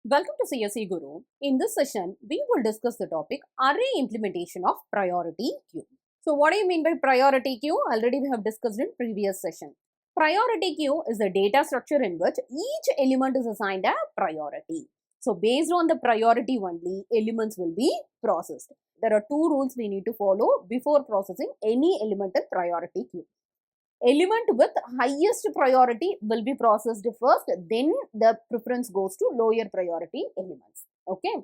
Welcome to CSEGURU. In this session, we will discuss the topic array implementation of priority queue. So what do you mean by priority queue? Already we have discussed in previous session. Priority queue is a data structure in which each element is assigned a priority. So based on the priority only, elements will be processed. There are two rules we need to follow before processing any element in priority queue. Element with highest priority will be processed first, then the preference goes to lower priority elements. Okay,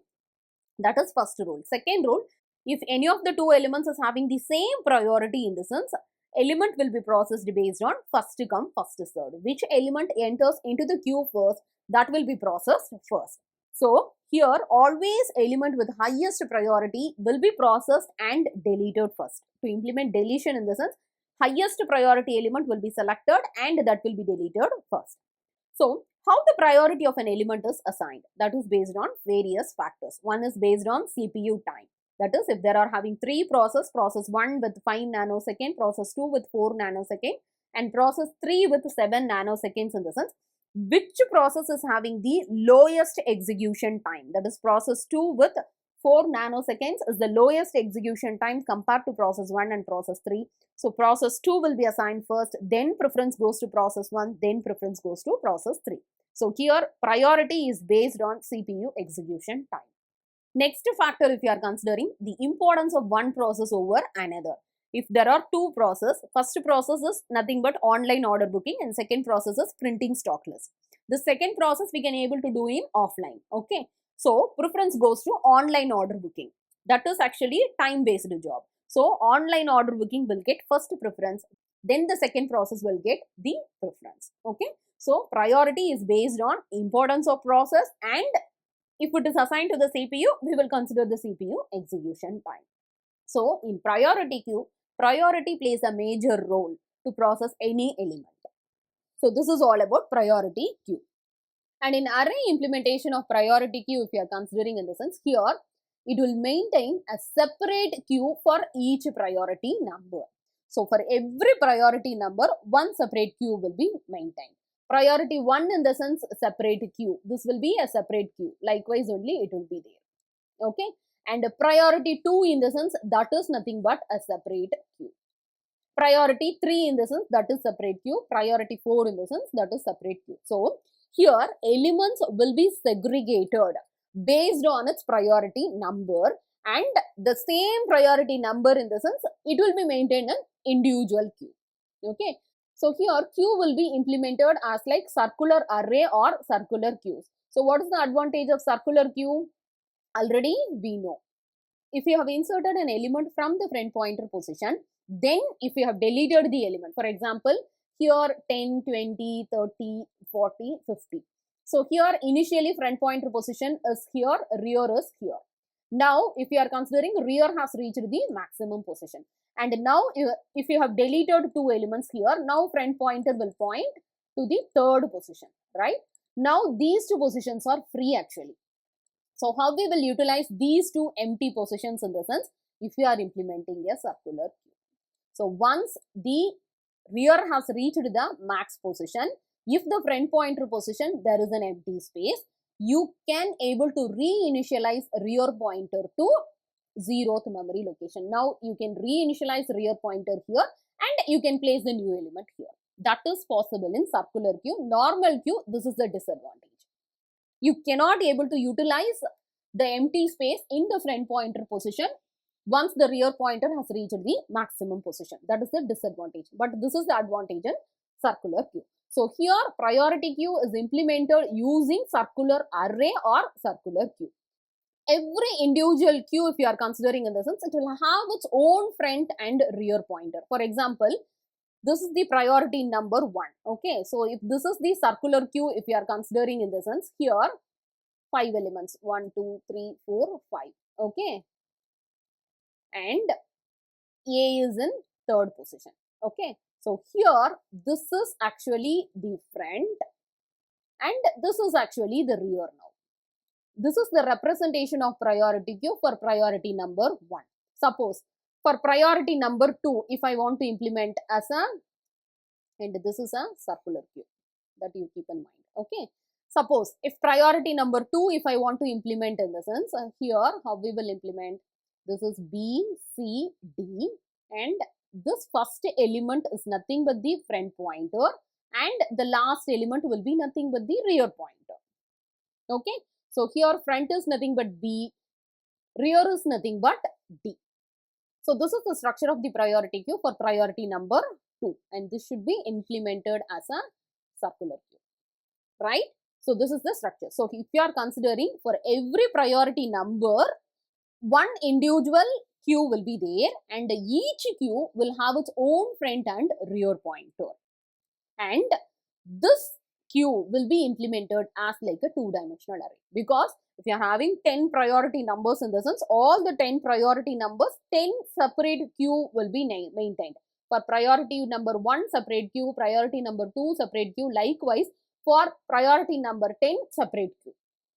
that is first rule. Second rule, if any of the two elements is having the same priority, in the sense element will be processed based on first come first served. Which element enters into the queue first, that will be processed first. So here always element with highest priority will be processed and deleted first. To implement deletion, in the sense highest priority element will be selected and that will be deleted first. So how the priority of an element is assigned? That is based on various factors. One is based on CPU time. That is, if there are having three process 1 with 5 nanosecond, process 2 with 4 nanosecond, and process 3 with 7 nanoseconds, in the sense which process is having the lowest execution time. That is, process 2 with 4 nanoseconds is the lowest execution time compared to process 1 and process 3. So process 2 will be assigned first, then preference goes to process 1, then preference goes to process 3. So here priority is based on CPU execution time. Next factor, if you are considering the importance of one process over another. If there are two processes, first process is nothing but online order booking and second process is printing stock list. The second process we can able to do in offline. Okay. So preference goes to online order booking. That is actually time based job. So online order booking will get first preference, then the second process will get the preference. Okay. So priority is based on importance of process, and if it is assigned to the CPU, we will consider the CPU execution time. So in priority queue, priority plays a major role to process any element. So this is all about priority queue. And in array implementation of priority queue, if you are considering in the sense here, it will maintain a separate queue for each priority number. So for every priority number, one separate queue will be maintained. Priority 1 in the sense separate queue. This will be a separate queue. Likewise only it will be there. Okay. And priority 2 in the sense that is nothing but a separate queue. Priority 3 in the sense that is separate queue. Priority 4 in the sense that is separate queue. So here elements will be segregated based on its priority number, and the same priority number in the sense it will be maintained in individual queue. Okay. So here queue will be implemented as like circular array or circular queues. So what is the advantage of circular queue? Already we know. If you have inserted an element from the front pointer position, then if you have deleted the element, for example, here 10, 20, 30, 40, 50. So here initially front pointer position is here, rear is here. Now if you are considering rear has reached the maximum position, and now if you have deleted two elements here, now front pointer will point to the third position, right? Now these two positions are free actually. So how we will utilize these two empty positions in the sense if you are implementing a circular queue. So once the rear has reached the max position, if the front pointer position there is an empty space, you can able to reinitialize rear pointer to 0th memory location. Now you can reinitialize rear pointer here and you can place the new element here. That is possible in circular queue. Normal queue, this is the disadvantage. You cannot able to utilize the empty space in the front pointer position once the rear pointer has reached the maximum position. That is the disadvantage. But this is the advantage in circular queue. So here priority queue is implemented using circular array or circular queue. Every individual queue, if you are considering in the sense, it will have its own front and rear pointer. For example, this is the priority number 1. Okay, so if this is the circular queue, if you are considering in the sense, here 5 elements, 1, 2, 3, 4, 5. Okay, and A is in third position. Okay, so here this is actually the front and this is actually the rear now. This is the representation of priority queue for priority number 1. Suppose for priority number 2, if I want to implement as a, and this is a circular queue, that you keep in mind. Okay. Suppose if priority number 2, if I want to implement in the sense, here how we will implement, this is B, C, D, and this first element is nothing but the front pointer, and the last element will be nothing but the rear pointer. Okay, so here front is nothing but B, rear is nothing but D. So this is the structure of the priority queue for priority number 2, and this should be implemented as a circular queue, right? So this is the structure. So if you are considering for every priority number, one individual queue will be there, and each queue will have its own front and rear pointer, and this queue will be implemented as like a two-dimensional array, because if you are having 10 priority numbers in the sense, all the 10 priority numbers, 10 separate queue will be maintained. For priority number 1, separate queue, priority number 2, separate queue. Likewise, for priority number 10, separate queue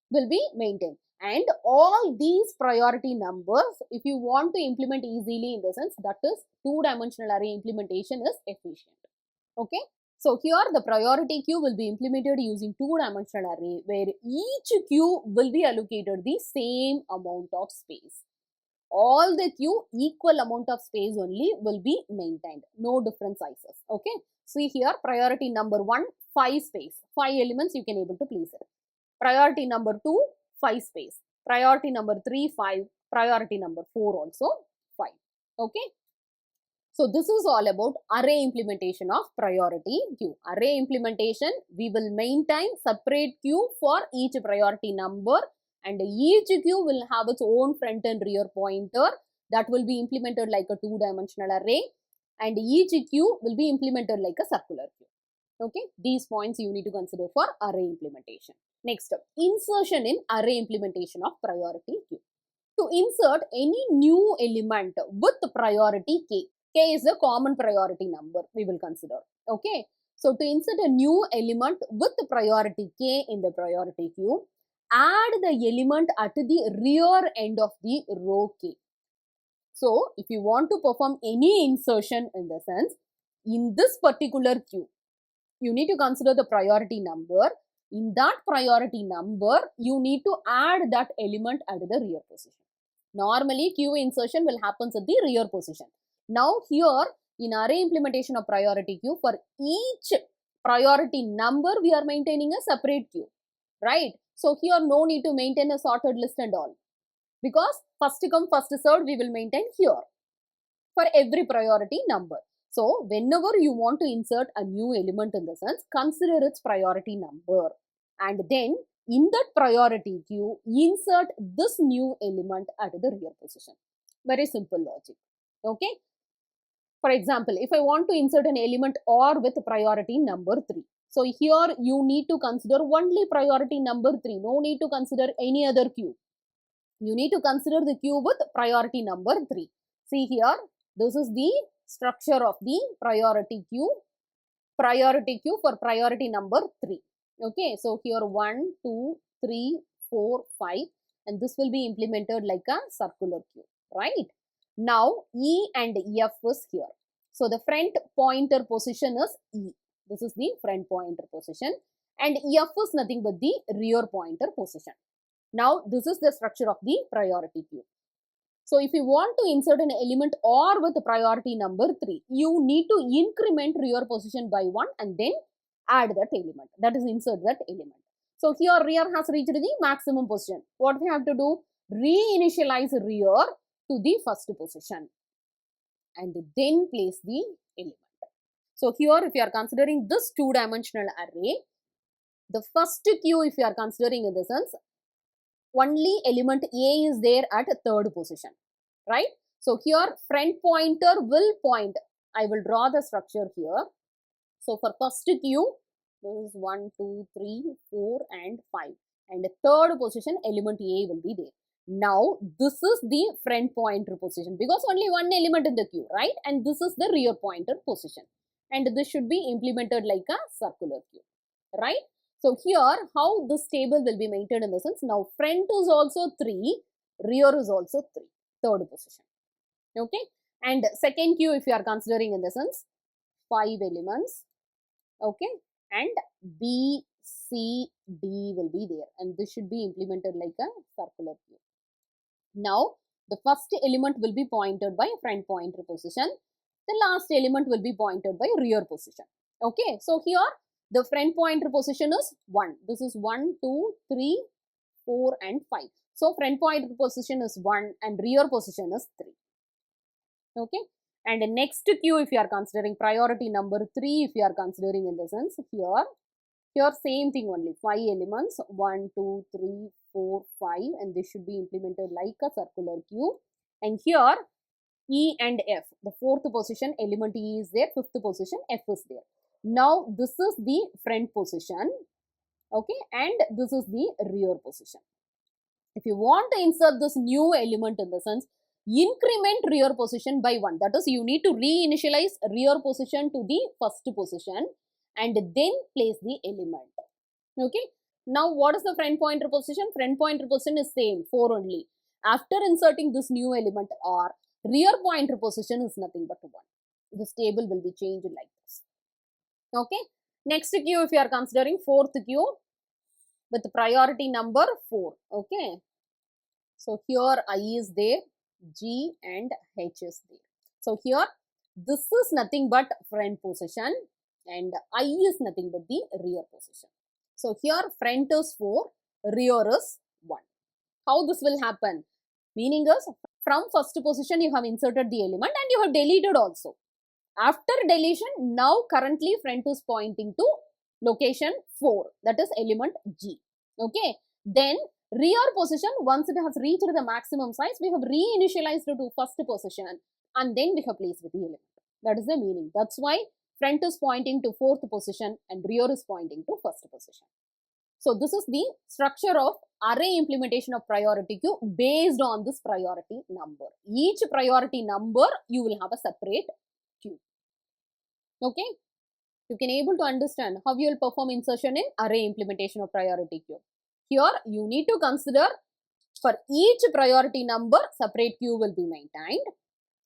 will be maintained. And all these priority numbers, if you want to implement easily in the sense, that is two-dimensional array implementation is efficient. Okay. So here the priority queue will be implemented using two-dimensional array, where each queue will be allocated the same amount of space. All the queue equal amount of space only will be maintained, no different sizes. Okay. See here, priority number 1, 5 space, 5 elements you can able to place it. Priority number 2, 5 space. Priority number 3, 5. Priority number 4 also 5. Okay. So this is all about array implementation of priority queue. Array implementation, we will maintain separate queue for each priority number, and each queue will have its own front and rear pointer that will be implemented like a two-dimensional array, and each queue will be implemented like a circular queue. Okay, these points you need to consider for array implementation. Next up, insertion in array implementation of priority queue. To insert any new element with priority k, k is a common priority number we will consider. Okay, so to insert a new element with priority k in the priority queue, add the element at the rear end of the row k. So if you want to perform any insertion in the sense, in this particular queue, you need to consider the priority number. In that priority number, you need to add that element at the rear position. Normally, queue insertion will happen at the rear position. Now here, in array implementation of priority queue, for each priority number, we are maintaining a separate queue, right? So here, no need to maintain a sorted list and all, because first come, first served, we will maintain here for every priority number. So whenever you want to insert a new element in the sense, consider its priority number, and then in that priority queue, insert this new element at the rear position. Very simple logic. Okay. For example, if I want to insert an element OR with priority number 3. So here you need to consider only priority number 3. No need to consider any other queue. You need to consider the queue with priority number 3. See here, this is the structure of the priority queue for priority number 3. Okay, so here 1, 2, 3, 4, 5, and this will be implemented like a circular queue, right? Now E and F is here. So the front pointer position is E. This is the front pointer position, and F is nothing but the rear pointer position. Now this is the structure of the priority queue. So if you want to insert an element OR with priority number 3, you need to increment rear position by 1 and then add that element. That is, insert that element. So here rear has reached the maximum position. What we have to do? Reinitialize rear to the first position and then place the element. So here if you are considering this two-dimensional array, the first queue if you are considering in the sense, only element A is there at third position, right? So here front pointer will point. I will draw the structure here. So for first queue, this is 1, 2, 3, 4 and 5. And the third position element A will be there. Now this is the front pointer position because only one element in the queue, right? And this is the rear pointer position. And this should be implemented like a circular queue, right? So here how this table will be maintained in the sense, now front is also 3, rear is also 3, third position. Okay. And second queue if you are considering in the sense, 5 elements. Okay. And B, C, D will be there, and this should be implemented like a circular queue. Now, the first element will be pointed by front pointer position. The last element will be pointed by rear position. Okay, so here the front pointer position is 1. This is 1, 2, 3, 4 and 5. So, front pointer position is 1 and rear position is 3. Okay, and the next queue, if you are considering priority number 3, if you are considering in the sense here same thing only, 5 elements, 1, 2, 3, 4, 5, and this should be implemented like a circular queue. And here E and F, the 4th position element E is there, 5th position F is there. Now this is the front position, okay, and this is the rear position. If you want to insert this new element in the sense, increment rear position by 1, that is you need to reinitialize rear position to the first position and then place the element. Okay, now what is the front pointer position? Front pointer position is same, 4 only. After inserting this new element R, rear pointer position is nothing but 1. This table will be changed like this. Okay, next queue, if you are considering 4th queue with priority number 4. Okay, so here I is there, G and H is there. So here this is nothing but front position and I is nothing but the rear position. So here front is 4, rear is 1. How this will happen? Meaning is from first position you have inserted the element and you have deleted also. After deletion, now currently front is pointing to location 4, that is element G. Okay, then rear position, once it has reached the maximum size, we have reinitialized to first position and then we have placed the element. That is the meaning. That's why front is pointing to 4th position and rear is pointing to first position. So this is the structure of array implementation of priority queue based on this priority number. Each priority number you will have a separate queue. Okay, you can able to understand how you will perform insertion in array implementation of priority queue. Here you need to consider for each priority number separate queue will be maintained.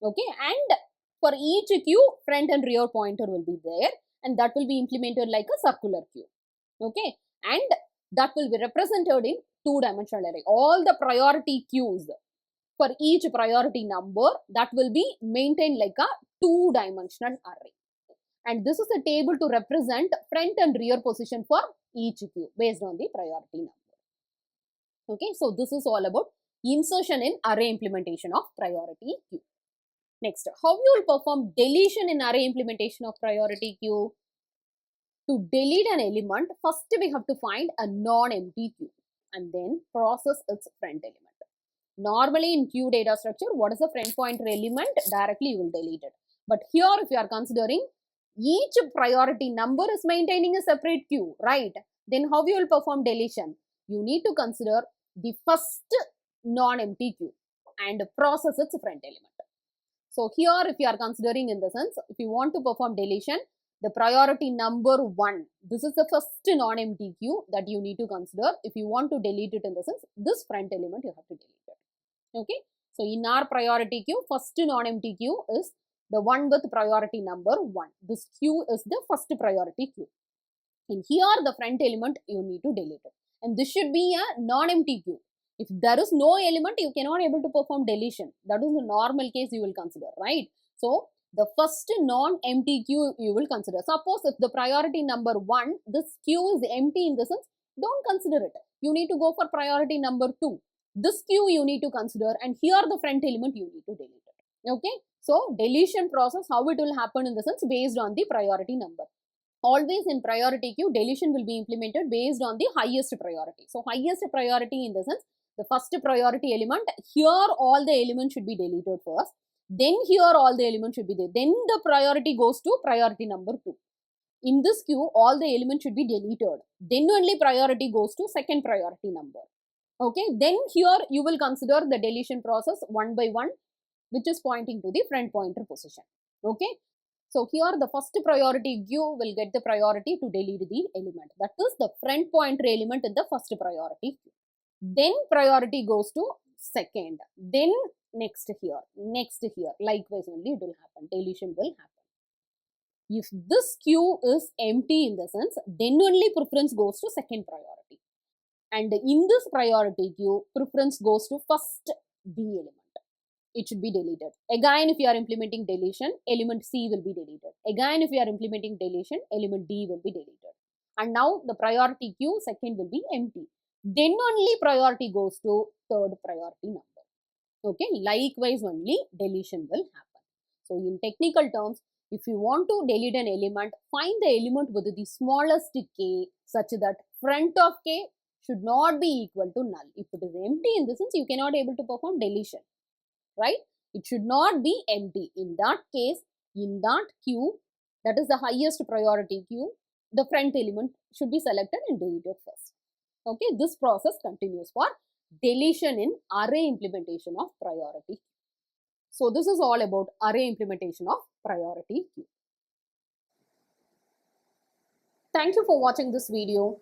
Okay, and for each queue front and rear pointer will be there and that will be implemented like a circular queue. Okay, and that will be represented in 2-dimensional array. All the priority queues for each priority number that will be maintained like a 2-dimensional array. And this is a table to represent front and rear position for each queue based on the priority number. Okay, so this is all about insertion in array implementation of priority queue. Next, how you will perform deletion in array implementation of priority queue? To delete an element, first we have to find a non-empty queue and then process its front element. Normally in queue data structure, what is the front pointer element? Directly you will delete it. But here if you are considering each priority number is maintaining a separate queue, right? Then how you will perform deletion? You need to consider the first non-empty queue and process its front element. So here if you are considering in the sense, if you want to perform deletion, the priority number 1, this is the first non-empty queue that you need to consider. If you want to delete it in the sense, this front element you have to delete it. Okay, so in our priority queue, first non-empty queue is the one with priority number 1. This queue is the first priority queue. In here the front element you need to delete it. And this should be a non-empty queue. If there is no element, you cannot able to perform deletion. That is the normal case you will consider, right? So the first non-empty queue you will consider. Suppose if the priority number 1, this queue is empty in the sense, don't consider it. You need to go for priority number 2. This queue you need to consider and here the front element you need to delete it. Okay. So deletion process, how it will happen in the sense based on the priority number. Always in priority queue, deletion will be implemented based on the highest priority. So highest priority in the sense, the first priority element, here all the elements should be deleted first. Then here all the elements should be there. Then the priority goes to priority number 2. In this queue, all the elements should be deleted. Then only priority goes to second priority number. Okay, then here you will consider the deletion process one by one, which is pointing to the front pointer position. Okay, so here the first priority queue will get the priority to delete the element. That is the front pointer element in the first priority queue. Then priority goes to second. Then next here. Likewise only it will happen. Deletion will happen. If this queue is empty in the sense, then only preference goes to second priority. And in this priority queue, preference goes to first D element. It should be deleted. Again, if you are implementing deletion, element C will be deleted. Again, if you are implementing deletion, element D will be deleted. And now the priority queue second will be empty. Then only priority goes to third priority number. Okay, likewise only deletion will happen. So in technical terms, if you want to delete an element, find the element with the smallest k such that front of k should not be equal to null. If it is empty in this sense, you cannot able to perform deletion, right? It should not be empty. In that case, in that queue, that is the highest priority queue, the front element should be selected and deleted first. Okay, this process continues for deletion in array implementation of priority. So this is all about array implementation of priority queue. Thank you for watching this video.